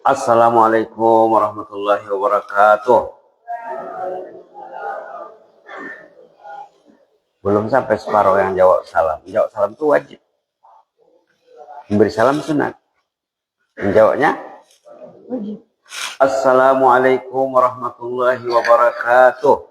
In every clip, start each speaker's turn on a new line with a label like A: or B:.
A: Assalamualaikum warahmatullahi wabarakatuh. Belum sampai separuh yang jawab salam. Jawab salam itu wajib. Memberi salam sunat. Menjawabnya wajib. Assalamualaikum warahmatullahi wabarakatuh.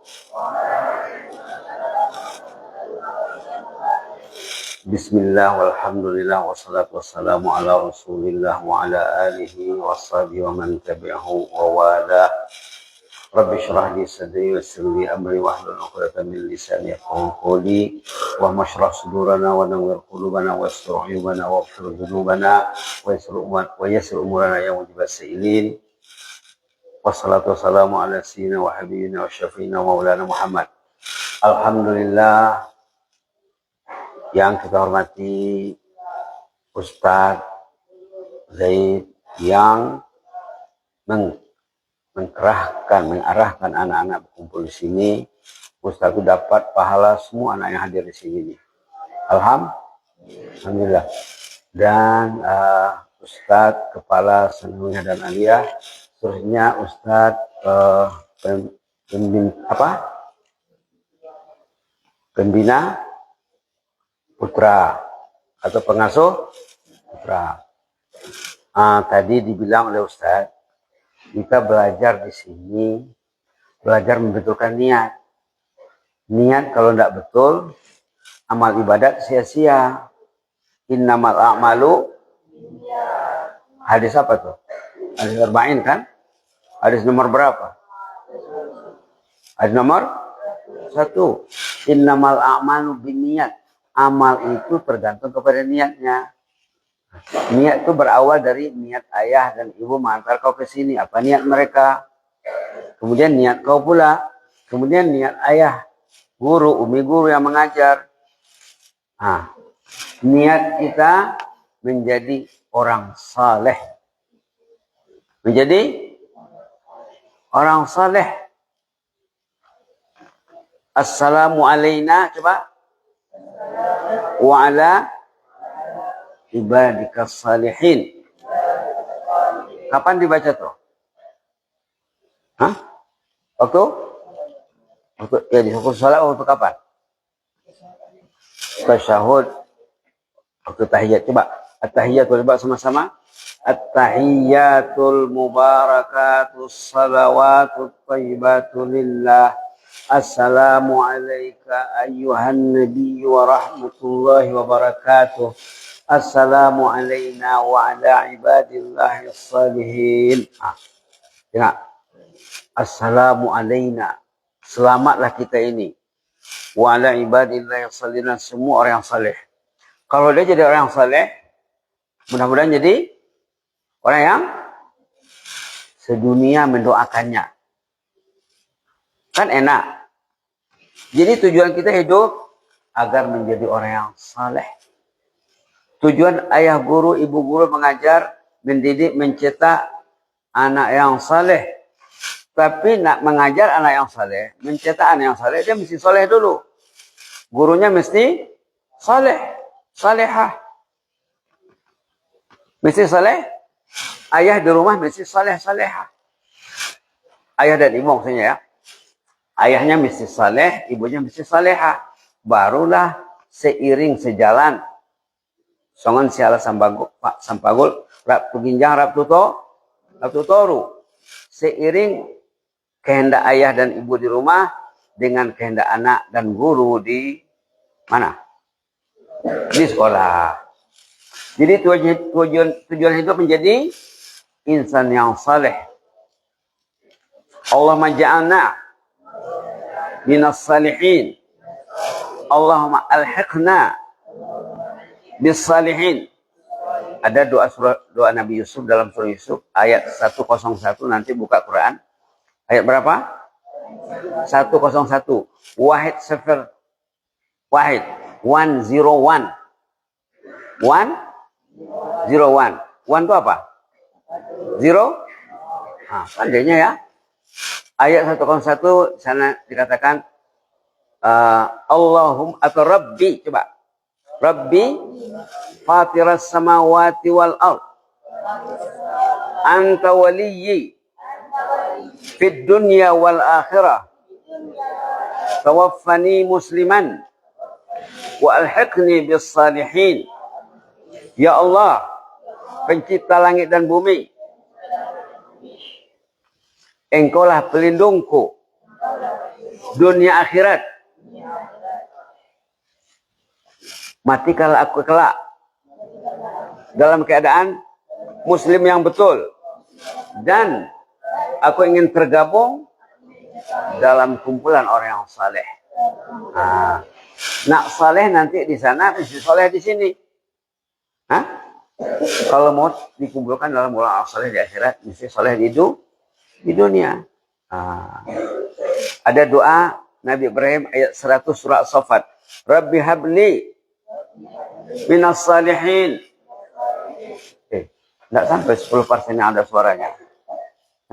A: Bismillah walhamdulillah wassalatu wassalamu ala rasulillah wa ala alihi washabihi wa man tabi'ahu wa wala. Rabbi syrah li sadri wa yassir li amri wahlul 'uqdatam min lisani yafqahu qawli wa mashrah sudurana wa nawwir qulubana wa yassir uyubana wa ighfir dhunubana wa yassir umurana ya mujibas sa'ilin. Wassalatu wassalamu ala sayyidina wa habibina wa syafiina wa maulana Muhammad. Alhamdulillah, yang kita hormati Ustadz Zaid yang mengarahkan anak-anak berkumpul di sini. Ustadz itu dapat pahala semua anak yang hadir di sini. Alhamdulillah. Dan Ustadz Kepala Sanawiyah dan Aliyah, seterusnya Ustadz pembina putra atau pengasuh putra. Tadi dibilang oleh Ustadz, kita belajar di sini, belajar membetulkan niat. Niat kalau tidak betul, amal ibadat sia-sia. Innamal a'malu. Hadis apa tuh? Hadis arba'in kan? Hadis nomor berapa? Hadis nomor 1. Innamal a'malu binniyat. Amal itu tergantung kepada niatnya. Niat itu berawal dari niat ayah dan ibu mengantar kau ke sini. Apa niat mereka? Kemudian niat kau pula. Kemudian niat ayah, guru, umi guru yang mengajar. Niat kita menjadi orang saleh. Menjadi orang saleh. Assalamu alayna, coba. Wa ala ibadikas salihin. Kapan dibaca tuh? Waktu ya di salat waktu kapan? Tasyahud. Waktu tahiyat. Coba at-tahiyatul, coba sama-sama. At-tahiyatul mubarakatus salawatut thayyibatu lillah. Assalamu alayka ayyuhan nabiyyu wa rahmatullahi wa barakatuh. Assalamu alayna wa ala ibadillahi salihin. Dengar. Assalamu alayna. Selamatlah kita ini. Wa ala ibadillahi salihin. Semua orang yang saleh. Kalau dia jadi orang yang saleh, mudah-mudahan jadi orang yang sedunia mendoakannya. Kan enak. Jadi tujuan kita hidup agar menjadi orang yang saleh. Tujuan ayah guru, ibu guru mengajar, mendidik, mencetak anak yang saleh. Tapi nak mengajar anak yang saleh, mencetak anak yang saleh, dia mesti saleh dulu. Gurunya mesti saleh, salehah. Mesti saleh. Ayah di rumah mesti saleh, salehah. Ayah dan ibu maksudnya ya. Ayahnya mesti saleh, ibunya mesti salehah. Barulah seiring sejalan. Songon siala sampagul, rap tu ginjang, rap tu toru. Seiring kehendak ayah dan ibu di rumah dengan kehendak anak dan guru di mana? Di sekolah. Jadi tujuan hidup menjadi insan yang saleh. Allahumma ja'alna minas salihin. Allahumma alhiqna bis salihin. Ada doa Nabi Yusuf dalam surah Yusuf ayat 101, nanti buka Quran. Ayat berapa? 101. Wahid sifir. Wahid. 101. 101. 1 itu apa? 0. Pandainya ya. Ayat 101 sana dikatakan Allahum atau Rabbi, coba. Rabbi fatiras samawati wal ard anta waliyyi fid dunya wal akhirah tawaffani musliman wa alhiqni bis salihin. Ya Allah, pencipta langit dan bumi, Engkaulah pelindungku dunia akhirat. Matikanlah aku kelak dalam keadaan muslim yang betul, dan aku ingin tergabung dalam kumpulan orang yang saleh. Nak saleh nanti di sana, mesti saleh di sini. Kalau mau dikumpulkan dalam orang saleh di akhirat, mesti saleh di dunia. Ada doa Nabi Ibrahim ayat 100 surah As-Saffat. Rabbi habli minas salihin. Tidak sampai 10% yang ada suaranya.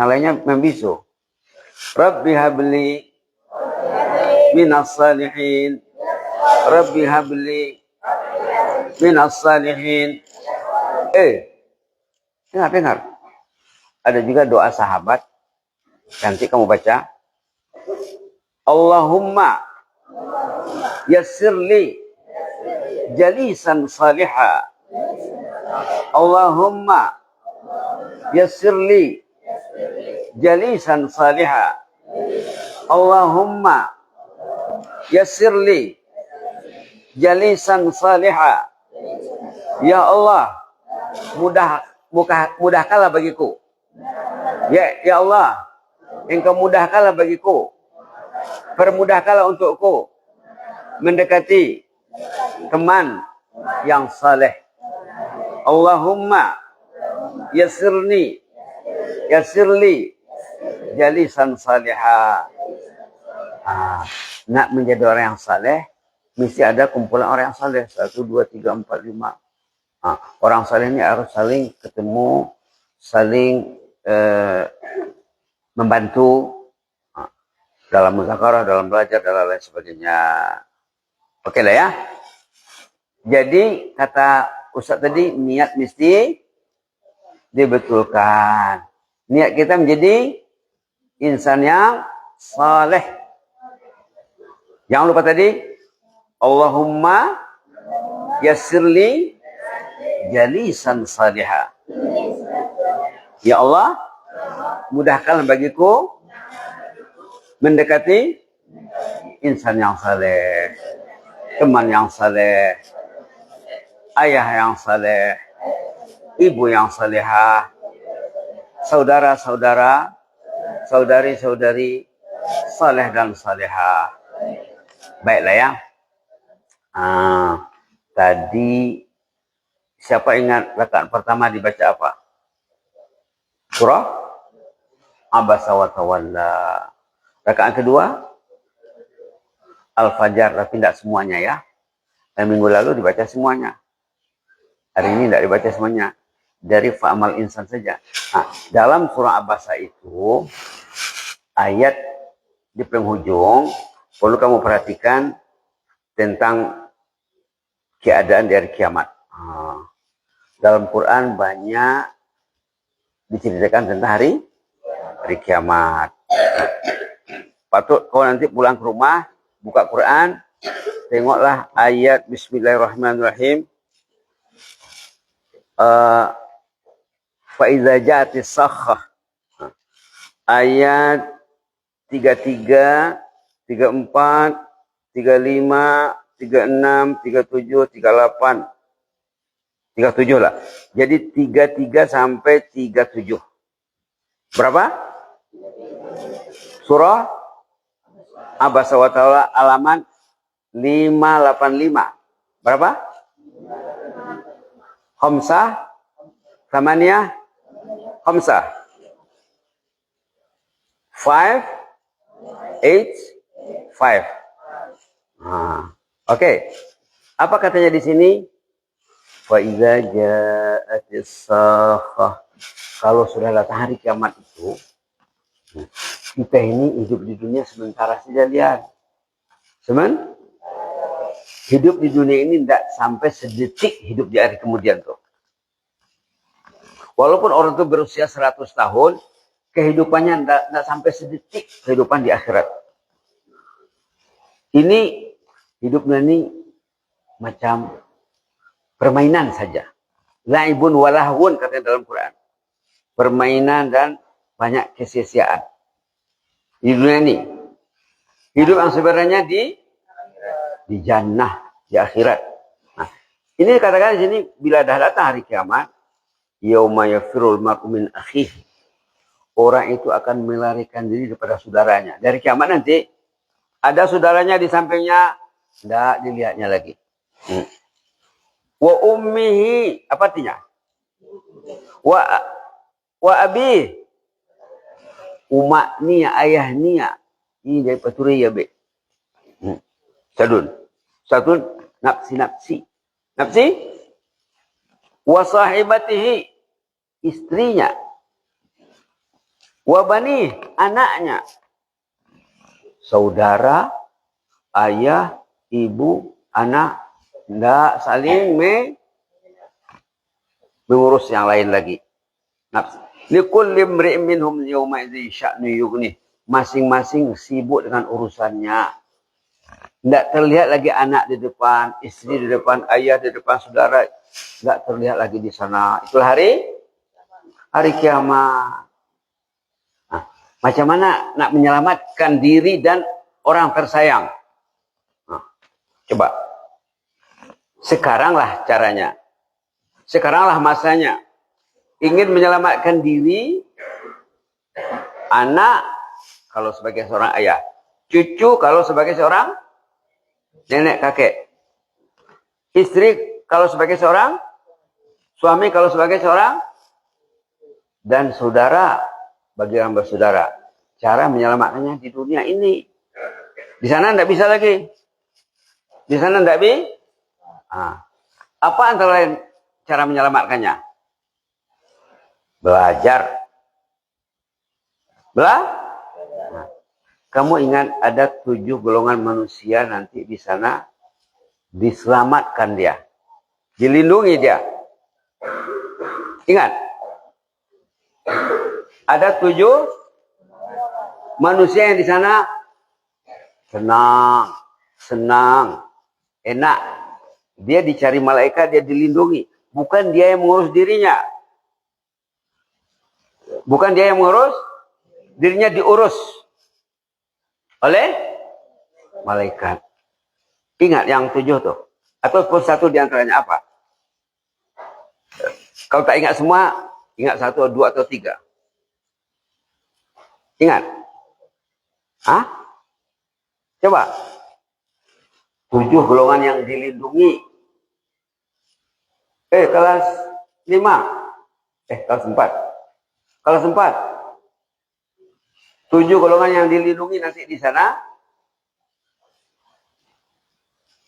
A: Yang lainnya membisu. Rabbi habli minas salihin. Rabbi habli minas salihin. Dengar. Ada juga doa sahabat. Nanti kamu baca. Allahumma yassirli jalisan salihah. Allahumma yassirli jalisan salihah. Allahumma yassirli jalisan salihah. Ya Allah, mudahkanlah bagiku. Ya Allah, Engkau mudahkanlah bagiku. Permudahkanlah untukku mendekati teman yang saleh. Allahumma yassirli jalisan salihah. Nak menjadi orang yang saleh, mesti ada kumpulan orang yang saleh. 1, 2, 3, 4, 5. Orang saleh ini harus saling ketemu, saling membantu dalam muzakarah, dalam belajar, dan lain sebagainya. Oke lah ya. Jadi kata Ustaz tadi, niat mesti dibetulkan. Niat kita menjadi insan yang saleh. Jangan lupa tadi, Allahumma yassirli jalisan salihah. Ya Allah, mudahkan bagiku mendekati insan yang saleh, teman yang saleh, ayah yang saleh, ibu yang salehah, saudara-saudara, saudari-saudari saleh dan salehah. Baiklah ya. Tadi siapa ingat rakaat pertama dibaca apa? Surah Abasa wa Tawalla. Rakaat kedua Al-Fajr, tapi tidak semuanya ya. Minggu lalu dibaca semuanya. Hari ini tidak dibaca semuanya. Dari Fa'amal Insan saja. Dalam surah Abasa itu, ayat di penghujung, perlu kamu perhatikan tentang keadaan dari kiamat. Dalam Quran banyak diceritakan tentang hari kiamat. Patut kau nanti pulang ke rumah, buka Quran, tengoklah ayat Bismillahirrahmanirrahim. Faiza ja'atis sakhah. Ayat 33, 34, 35, 36, 37, 38. 37 lah. Jadi 33 sampai 37. Berapa? Surah Abasa wa Tawalla halaman 585. Berapa? Khamsah, Thamaniyah, Khamsah. 5, 8, 5. Oke. Apa katanya di sini? Fa iza ja'atis sakhah. Kalau sudah datang hari kiamat itu, kita ini hidup di dunia sementara saja, lihat. Hidup di dunia ini tidak sampai sedetik hidup di hari kemudian tuh. Walaupun orang itu berusia 100 tahun, kehidupannya tidak sampai sedetik kehidupan di akhirat. Ini hidupnya ini macam permainan saja. Laibun walahun katanya dalam Quran. Permainan dan banyak kesia-siaan. Di dunia ini. Hidup yang sebenarnya di jannah, di akhirat. Nah, ini katakan di sini bila dah datang hari kiamat, yauma yafirul mar'u min akhihi. Orang itu akan melarikan diri daripada saudaranya. Dari kiamat nanti ada saudaranya di sampingnya, tidak dilihatnya lagi. Wa ummihi, apa artinya? Wa abi, umak niya, ayah niya. Ini dari paturi ya be. Sadun, nafsi. Wa sahibatihi, istrinya. Wa bani, anaknya. Saudara, ayah, ibu, anak, tidak saling mengurus yang lain lagi. Nafsi. Likulli imri'in minhum yawma idzin sya'nu yughni. Masing-masing sibuk dengan urusannya. Tidak terlihat lagi anak di depan, istri di depan, ayah di depan, saudara. Tidak terlihat lagi di sana. Itulah hari kiamat. Nah, macam mana nak menyelamatkan diri dan orang tersayang? Nah, coba. Sekaranglah caranya. Sekaranglah masanya. Ingin menyelamatkan diri, anak kalau sebagai seorang ayah, cucu kalau sebagai seorang nenek kakek, istri kalau sebagai seorang suami, kalau sebagai seorang, dan saudara bagi orang bersaudara. Cara menyelamatkannya di dunia ini. Di sana tidak bisa lagi. Di sana tidak bisa. Apa antara lain cara menyelamatkannya? Belajar. Kamu ingat ada 7 golongan manusia nanti di sana diselamatkan dia. Dilindungi dia. Ingat. Ada 7 manusia yang di sana senang, enak. Dia dicari malaikat, dia dilindungi. Bukan dia yang mengurus dirinya. Bukan dia yang mengurus, dirinya diurus oleh malaikat. Ingat yang 7 tuh. Atau satu di antaranya apa? Kalau tak ingat semua, ingat 1, 2, atau 3. Ingat? Coba. 7 golongan yang dilindungi. Kelas 5. Kelas 4. Kelas 4. 7 golongan yang dilindungi nanti di sana.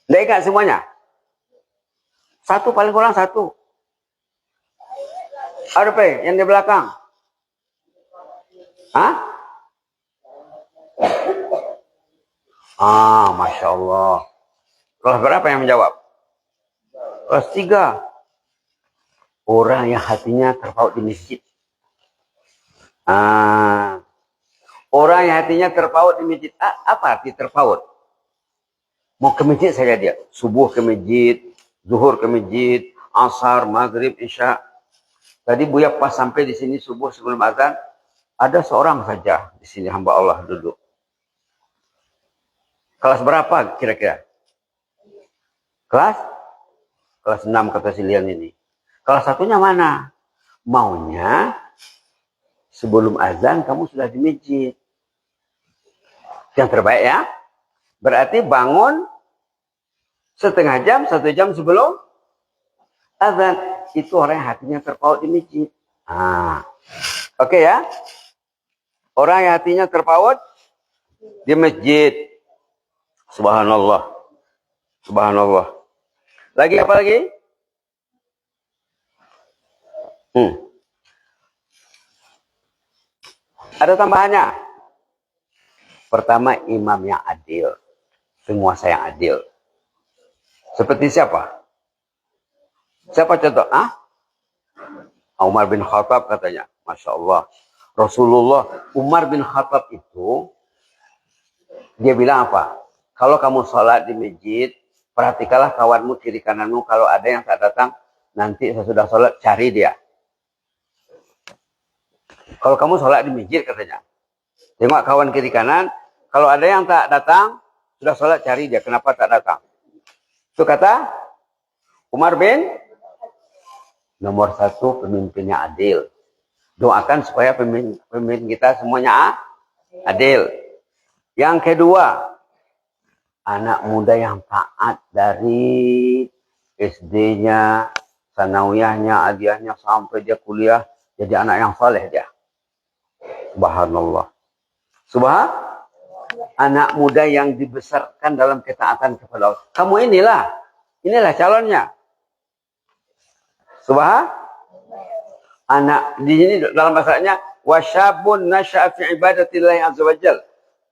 A: Tidak ingat semuanya? Satu, paling kurang 1. Ada yang di belakang? Masya Allah. Kelas berapa yang menjawab? Kelas 3. Orang yang hatinya terpaut di masjid. Orang yang hatinya terpaut di masjid. Apa arti terpaut? Mau ke masjid saja dia. Subuh ke masjid, zuhur ke masjid, asar, maghrib, isya. Tadi Buya pas sampai di sini subuh sebelum azan, ada seorang saja di sini hamba Allah duduk. Kelas berapa kira-kira? Kelas 6 kata si Lian ini. Kelas 1-nya mana? Maunya sebelum azan kamu sudah di masjid. Yang terbaik ya. Berarti bangun setengah jam, 1 jam sebelum azan. Itu orang yang hatinya terpaut di masjid. Oke ya. Orang yang hatinya terpaut di masjid. Subhanallah. Subhanallah. Lagi apa lagi? Ada tambahannya. Pertama, imam yang adil. Penguasa yang adil. Seperti siapa? Siapa contoh? Umar bin Khattab katanya, Masya Allah. Rasulullah, Umar bin Khattab itu, dia bilang apa? Kalau kamu sholat di masjid, perhatikanlah kawanmu kiri kananmu. Kalau ada yang tak datang, nanti sesudah sholat cari dia. Kalau kamu sholat di masjid katanya, tengok kawan kiri kanan. Kalau ada yang tak datang, sudah sholat cari dia. Kenapa tak datang? Itu kata Umar bin. Nomor satu, pemimpinnya adil. Doakan supaya pemimpin kita semuanya adil. Yang kedua, anak muda yang taat dari SD-nya, sanawiyahnya, aliyahnya, sampai dia kuliah, jadi anak yang saleh dia. Subhanallah. Anak muda yang dibesarkan dalam ketaatan kepada Allah. Kamu inilah calonnya. Anak di sini dalam bahasanya wasyabun nasya'a fi ibadatillahi azza wajal.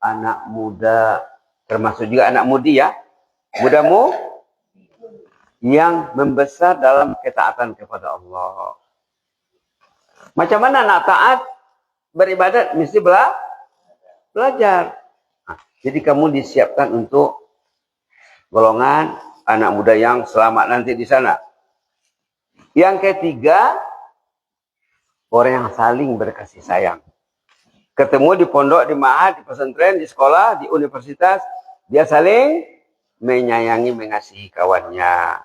A: Anak muda, termasuk juga anak mudi ya. Mudamu yang membesar dalam ketaatan kepada Allah. Macam mana anak taat beribadat? Mesti belajar. Nah, jadi kamu disiapkan untuk golongan anak muda yang selamat nanti di sana. Yang ketiga, orang yang saling berkasih sayang. Ketemu di pondok, di ma'had, di pesantren, di sekolah, di universitas, dia saling menyayangi, mengasihi kawannya.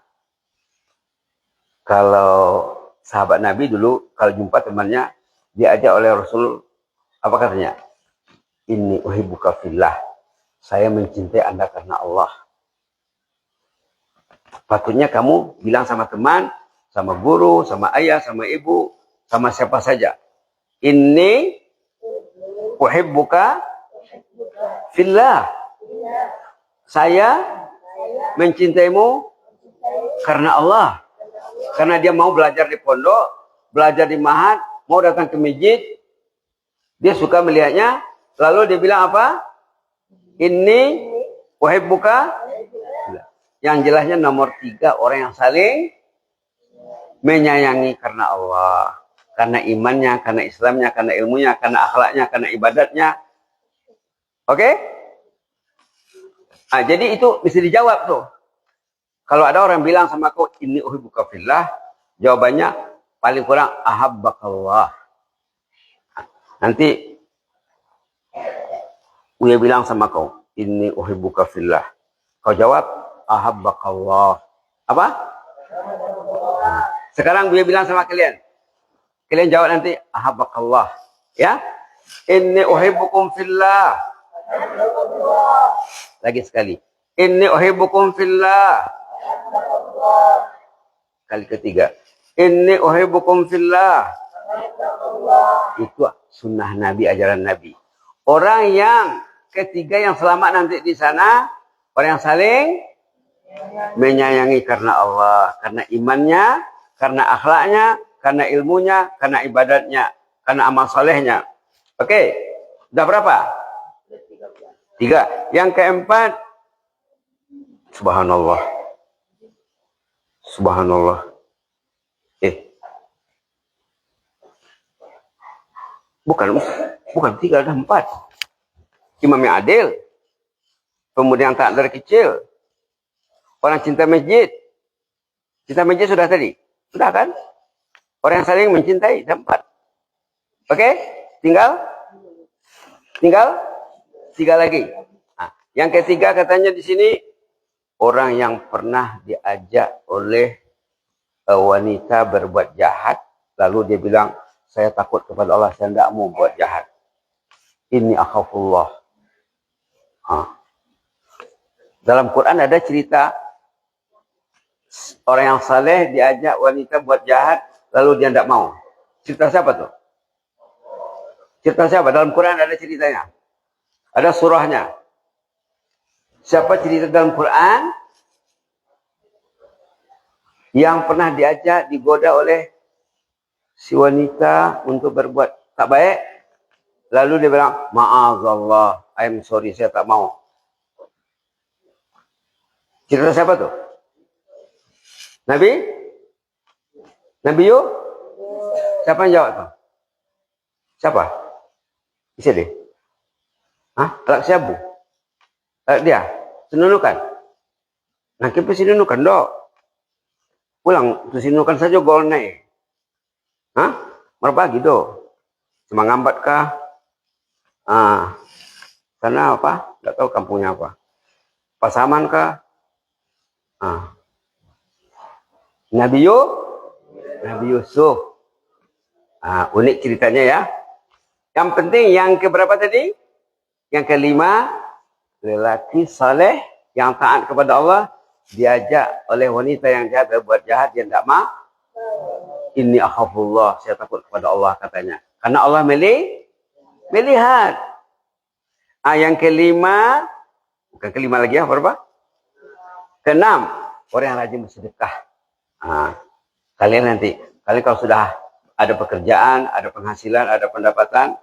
A: Kalau sahabat Nabi dulu, kalau jumpa temannya, diajak oleh Rasul, apa katanya? Inni uhibbuka fillah. Saya mencintai Anda karena Allah. Patutnya kamu bilang sama teman, sama guru, sama ayah, sama ibu, sama siapa saja. Inni uhibbuka fillah. Saya mencintaimu karena Allah. Karena dia mau belajar di pondok, belajar di ma'had, mau datang ke masjid. Dia suka melihatnya. Lalu dia bilang apa? Inni uhibbuka. Yang jelasnya nomor 3, orang yang saling menyayangi karena Allah. Karena imannya, karena Islamnya, karena ilmunya, karena akhlaknya, karena ibadatnya. Oke? Nah, jadi itu mesti dijawab tuh. Kalau ada orang bilang sama aku, ini uhibbuka fillah, jawabannya paling kurang ahabbakallah. Nanti Uya bilang sama kau, ini uhibbuka fillah. Kau jawab ahabbakallah. Apa? Sekarang Uya bilang sama kalian. Kalian jawab nanti ahabbakallah. Ya? Inni uhibbukum fillah. Lagi sekali. Inni uhibbukum fillah. Kali ketiga. Inni uhibbukum fillah. Itu sunnah Nabi, ajaran Nabi. Orang yang ketiga yang selamat nanti di sana, orang yang saling menyayangi karena Allah, karena imannya, karena akhlaknya, karena ilmunya, karena ibadatnya, karena amal solehnya. Oke, udah berapa? 3. Yang keempat, subhanallah. Subhanallah. Bukan 3, ada 4. Imam yang adil, pemuda yang taat dari kecil, orang cinta masjid. Cinta masjid sudah tadi, sudah kan? Orang yang saling mencintai, 4. Oke, tinggal 3 lagi. Nah, yang ketiga katanya di sini orang yang pernah diajak oleh wanita berbuat jahat, lalu dia bilang, saya takut kepada Allah, saya tidak mau buat jahat. Ini akhafullah. Dalam Quran ada cerita orang yang saleh diajak wanita buat jahat, lalu dia tidak mau. Cerita siapa tuh? Cerita siapa? Dalam Quran ada ceritanya. Ada surahnya. Siapa cerita dalam Quran yang pernah diajak, digoda oleh si wanita untuk berbuat tak baik, lalu dia bilang, ma'azallah, I'm sorry, saya tak mau. Cerita siapa tuh? Nabi Yusuf. Siapa yang jawab tuh? Siapa? Bisa deh. Hah? Alak siabu? Alak dia? Senunukan? Nah, kita sinunukan dok. Pulang, tu sinunukan saja gol naik. Hah? Berbagi dok. Cuma ngambat kah? Sana apa? Tidak tahu kampungnya apa. Pasaman kah? Nabi Yusuf. Unik ceritanya ya. Yang penting yang keberapa tadi? Yang kelima, lelaki saleh yang taat kepada Allah diajak oleh wanita yang jahat berbuat jahat, dia tidak mau. Inni akhafullah, saya takut kepada Allah katanya. Karena Allah melihat. Yang kelima, bukan kelima lagi ya, berapa? Keenam, orang yang rajin bersedekah. Kalian nanti, kalian kalau sudah ada pekerjaan, ada penghasilan, ada pendapatan,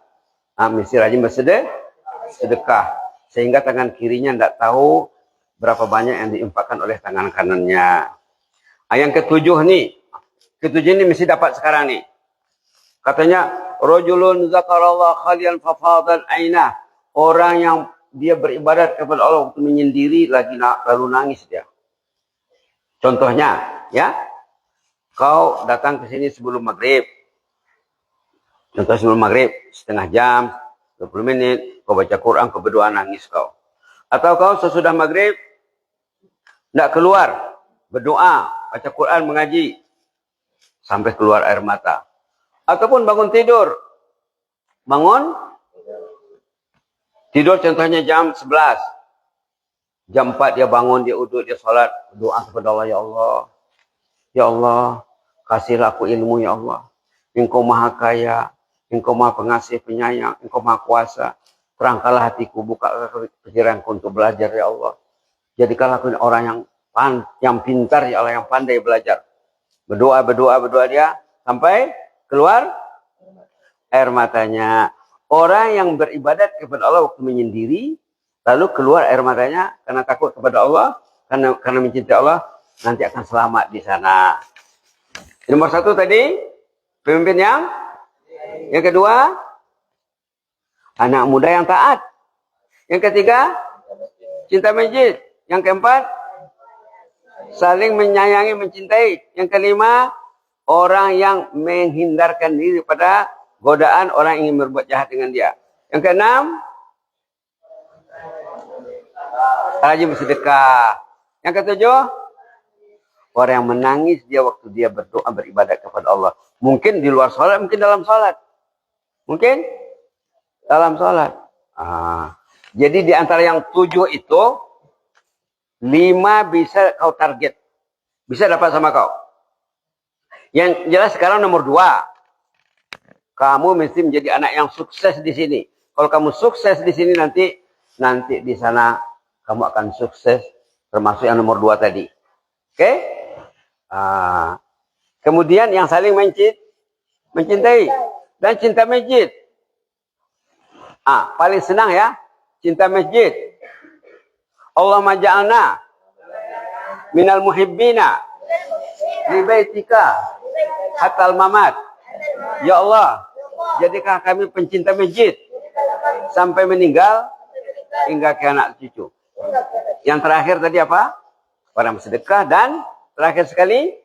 A: mesti rajin bersedekah. Sehingga tangan kirinya tidak tahu berapa banyak yang diinfakkan oleh tangan kanannya. Yang ketujuh nih, ketujuh ini mesti dapat sekarang nih. Katanya, rajulun zakarallah khalian fafadan ainah. Orang yang dia beribadat kepada Allah waktu menyendiri lalu nangis dia. Contohnya, ya, kau datang ke sini sebelum maghrib. Contoh sebelum maghrib, setengah jam, 20 menit, kau baca Quran, kau berdoa, nangis kau. Atau kau sesudah maghrib, tidak keluar, berdoa, baca Quran, mengaji, sampai keluar air mata. Ataupun bangun tidur. Tidur contohnya jam 11. Jam 4 dia bangun, dia uduk, dia sholat, doa kepada Allah, ya Allah. Ya Allah, kasihlah aku ilmu, ya Allah. Engkau maha kaya, Engkau maha pengasih, penyayang, Engkau maha kuasa. Terangkanlah hatiku, buka pikiranku untuk belajar, ya Allah. Jadikanlah aku orang yang pintar, ya Allah, yang pandai belajar. Berdoa dia, sampai keluar air matanya. Orang yang beribadat kepada Allah waktu menyendiri, lalu keluar air matanya karena takut kepada Allah, karena mencintai Allah, nanti akan selamat di sana. Nomor satu tadi, pemimpin yang kedua, anak muda yang taat. Yang ketiga, cinta masjid. Yang keempat, saling menyayangi, mencintai. Yang kelima, orang yang menghindarkan diri pada godaan orang yang ingin berbuat jahat dengan dia. Yang keenam, rajin bersedekah. Yang ketujuh, orang yang menangis dia waktu dia berdoa, beribadat kepada Allah. Mungkin di luar sholat, mungkin dalam sholat. Mungkin dalam sholat. Jadi di antara yang 7 itu, 5 bisa kau target. Bisa dapat sama kau. Yang jelas sekarang nomor 2. Kamu mesti menjadi anak yang sukses di sini. Kalau kamu sukses di sini nanti di sana kamu akan sukses, termasuk yang nomor 2 tadi. Oke? Kemudian yang saling mencintai dan cinta masjid. Paling senang ya, cinta masjid. Allahumma ja'alna minal muhibbina li baitika hatal mamat. Ya Allah, jadikan kami pencinta masjid sampai meninggal hingga ke anak cucu. Yang terakhir tadi apa? Orang bersedekah, dan terakhir sekali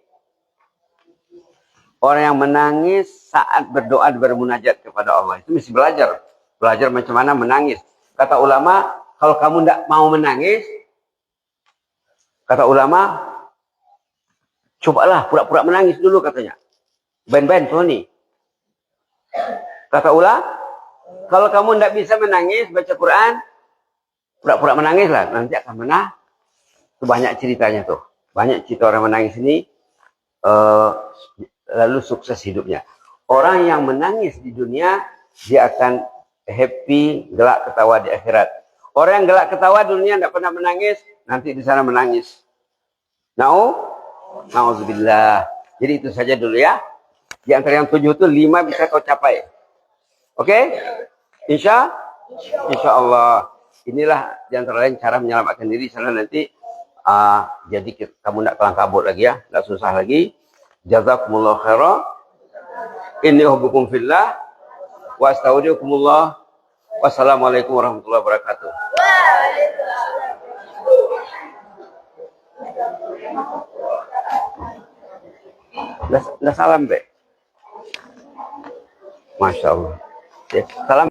A: orang yang menangis saat berdoa bermunajat kepada Allah. Itu mesti belajar macam mana menangis. Kata ulama, kalau kamu tidak mau menangis, kata ulama, cobalah pura-pura menangis dulu katanya. Ben Tony. Kata ulama, kalau kamu tidak bisa menangis baca Quran, pura-pura menangis lah, nanti akan menang. Itu banyak ceritanya tuh. Banyak cerita orang menangis ini lalu sukses hidupnya. Orang yang menangis di dunia, dia akan happy, gelak ketawa di akhirat. Orang yang gelak ketawa di dunia tidak pernah menangis, nanti di sana menangis. Nauzubillah. Jadi itu saja dulu ya. Di antara yang 7 itu 5 bisa kau capai. Oke? Insya Allah. Inilah di antara lain cara menyelamatkan diri sana nanti. Jadi kamu tidak kelang kabut lagi ya, tidak susah lagi. Jazakumullah khairan. Inni uhibbukum fillah wa astaudiukumullah. Wassalamualaikum warahmatullahi wabarakatuh. Udah salam, Be. Masya Allah. Ya, salam.